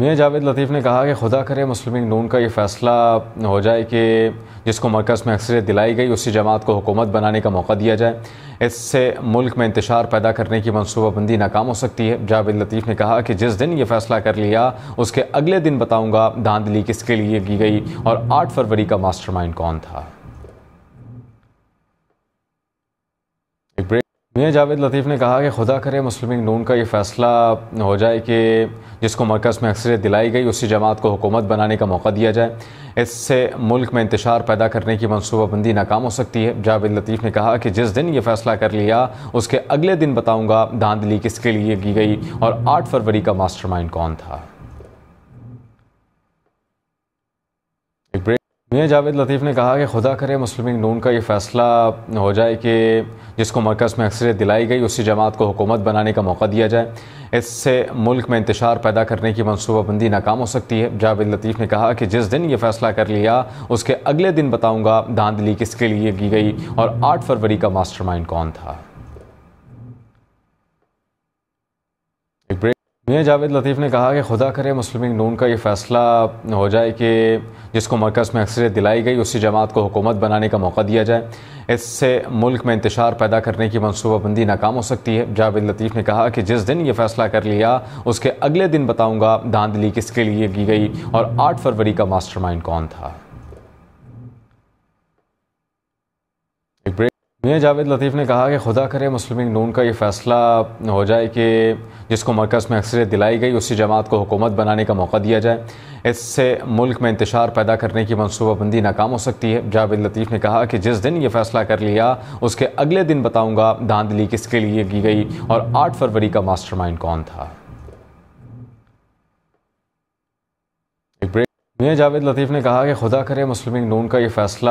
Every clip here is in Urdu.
میاں جاوید لطیف نے کہا کہ خدا کرے مسلم نون کا یہ فیصلہ ہو جائے کہ جس کو مرکز میں اکثریت دلائی گئی اسی جماعت کو حکومت بنانے کا موقع دیا جائے۔ اس سے ملک میں انتشار پیدا کرنے کی منصوبہ بندی ناکام ہو سکتی ہے۔ جاوید لطیف نے کہا کہ جس دن یہ فیصلہ کر لیا اس کے اگلے دن بتاؤں گا دھاندلی کس کے لیے کی گئی اور 8 فروری کا ماسٹر مائنڈ کون تھا۔ میاں جاوید لطیف نے کہا کہ خدا کرے مسلم نون کا یہ فیصلہ ہو جائے کہ جس کو مرکز میں اکثریت دلائی گئی اسی جماعت کو حکومت بنانے کا موقع دیا جائے۔ اس سے ملک میں انتشار پیدا کرنے کی منصوبہ بندی ناکام ہو سکتی ہے۔ جاوید لطیف نے کہا کہ جس دن یہ فیصلہ کر لیا اس کے اگلے دن بتاؤں گا دھاندلی کس کے لیے کی گئی اور 8 فروری کا ماسٹر مائنڈ کون تھا۔ میاں جاوید لطیف نے کہا کہ خدا کرے مسلم نون کا یہ فیصلہ ہو جائے کہ جس کو مرکز میں اکثریت دلائی گئی اسی جماعت کو حکومت بنانے کا موقع دیا جائے۔ اس سے ملک میں انتشار پیدا کرنے کی منصوبہ بندی ناکام ہو سکتی ہے۔ جاوید لطیف نے کہا کہ جس دن یہ فیصلہ کر لیا اس کے اگلے دن بتاؤں گا دھاندلی کس کے لیے کی گئی اور 8 فروری کا ماسٹر مائنڈ کون تھا۔ میاں جاوید لطیف نے کہا کہ خدا کرے مسلم نون کا یہ فیصلہ ہو جائے کہ جس کو مرکز میں اکثریت دلائی گئی اسی جماعت کو حکومت بنانے کا موقع دیا جائے۔ اس سے ملک میں انتشار پیدا کرنے کی منصوبہ بندی ناکام ہو سکتی ہے۔ جاوید لطیف نے کہا کہ جس دن یہ فیصلہ کر لیا اس کے اگلے دن بتاؤں گا دھاندلی کس کے لیے کی گئی اور 8 فروری کا ماسٹر مائنڈ کون تھا۔ میاں جاوید لطیف نے کہا کہ خدا کرے مسلم نون کا یہ فیصلہ ہو جائے کہ جس کو مرکز میں اکثریت دلائی گئی اسی جماعت کو حکومت بنانے کا موقع دیا جائے۔ اس سے ملک میں انتشار پیدا کرنے کی منصوبہ بندی ناکام ہو سکتی ہے۔ جاوید لطیف نے کہا کہ جس دن یہ فیصلہ کر لیا اس کے اگلے دن بتاؤں گا دھاندلی کس کے لیے کی گئی اور 8 فروری کا ماسٹر مائنڈ کون تھا۔ میاں جاوید لطیف نے کہا کہ خدا کرے مسلم نون کا یہ فیصلہ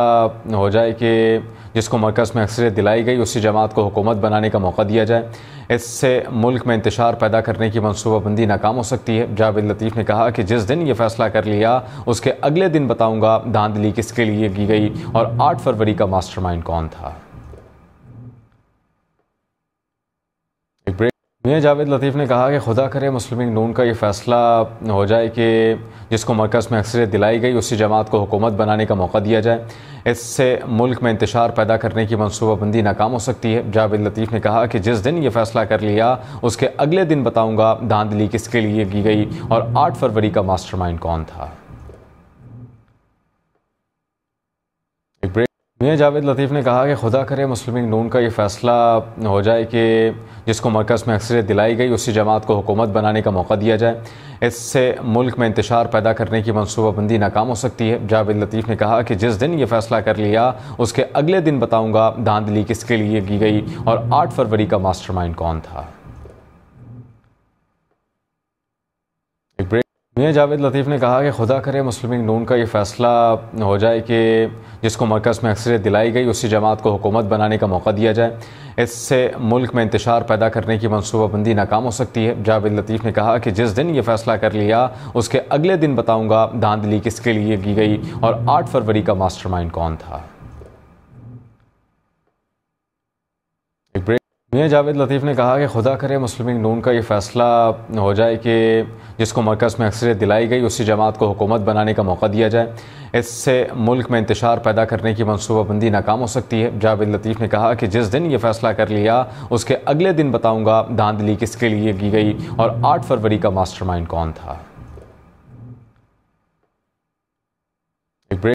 ہو جائے کہ جس کو مرکز میں اکثریت دلائی گئی اسی جماعت کو حکومت بنانے کا موقع دیا جائے۔ اس سے ملک میں انتشار پیدا کرنے کی منصوبہ بندی ناکام ہو سکتی ہے۔ جاوید لطیف نے کہا کہ جس دن یہ فیصلہ کر لیا اس کے اگلے دن بتاؤں گا دھاندلی کس کے لیے کی گئی اور 8 فروری کا ماسٹر مائنڈ کون تھا۔ میاں جاوید لطیف نے کہا کہ خدا کرے مسلم نون کا یہ فیصلہ ہو جائے کہ جس کو مرکز میں اکثریت دلائی گئی اسی جماعت کو حکومت بنانے کا موقع دیا جائے۔ اس سے ملک میں انتشار پیدا کرنے کی منصوبہ بندی ناکام ہو سکتی ہے۔ جاوید لطیف نے کہا کہ جس دن یہ فیصلہ کر لیا اس کے اگلے دن بتاؤں گا دھاندلی کس کے لیے کی گئی اور 8 فروری کا ماسٹر مائنڈ کون تھا۔ میاں جاوید لطیف نے کہا کہ خدا کرے مسلم نون کا یہ فیصلہ ہو جائے کہ جس کو مرکز میں اکثریت دلائی گئی اسی جماعت کو حکومت بنانے کا موقع دیا جائے۔ اس سے ملک میں انتشار پیدا کرنے کی منصوبہ بندی ناکام ہو سکتی ہے۔ جاوید لطیف نے کہا کہ جس دن یہ فیصلہ کر لیا اس کے اگلے دن بتاؤں گا دھاندلی کس کے لیے کی گئی اور 8 فروری کا ماسٹر مائنڈ کون تھا۔ میاں جاوید لطیف نے کہا کہ خدا کرے مسلم نون کا یہ فیصلہ ہو جائے کہ جس کو مرکز میں اکثریت دلائی گئی اسی جماعت کو حکومت بنانے کا موقع دیا جائے۔ اس سے ملک میں انتشار پیدا کرنے کی منصوبہ بندی ناکام ہو سکتی ہے۔ جاوید لطیف نے کہا کہ جس دن یہ فیصلہ کر لیا اس کے اگلے دن بتاؤں گا دھاندلی کس کے لیے کی گئی اور 8 فروری کا ماسٹر مائنڈ کون تھا۔ میاں جاوید لطیف نے کہا کہ خدا کرے مسلم نون کا یہ فیصلہ ہو جائے کہ جس کو مرکز میں اکثریت دلائی گئی اسی جماعت کو حکومت بنانے کا موقع دیا جائے۔ اس سے ملک میں انتشار پیدا کرنے کی منصوبہ بندی ناکام ہو سکتی ہے۔ جاوید لطیف نے کہا کہ جس دن یہ فیصلہ کر لیا اس کے اگلے دن بتاؤں گا دھاندلی کس کے لیے کی گئی اور 8 فروری کا ماسٹر مائنڈ کون تھا۔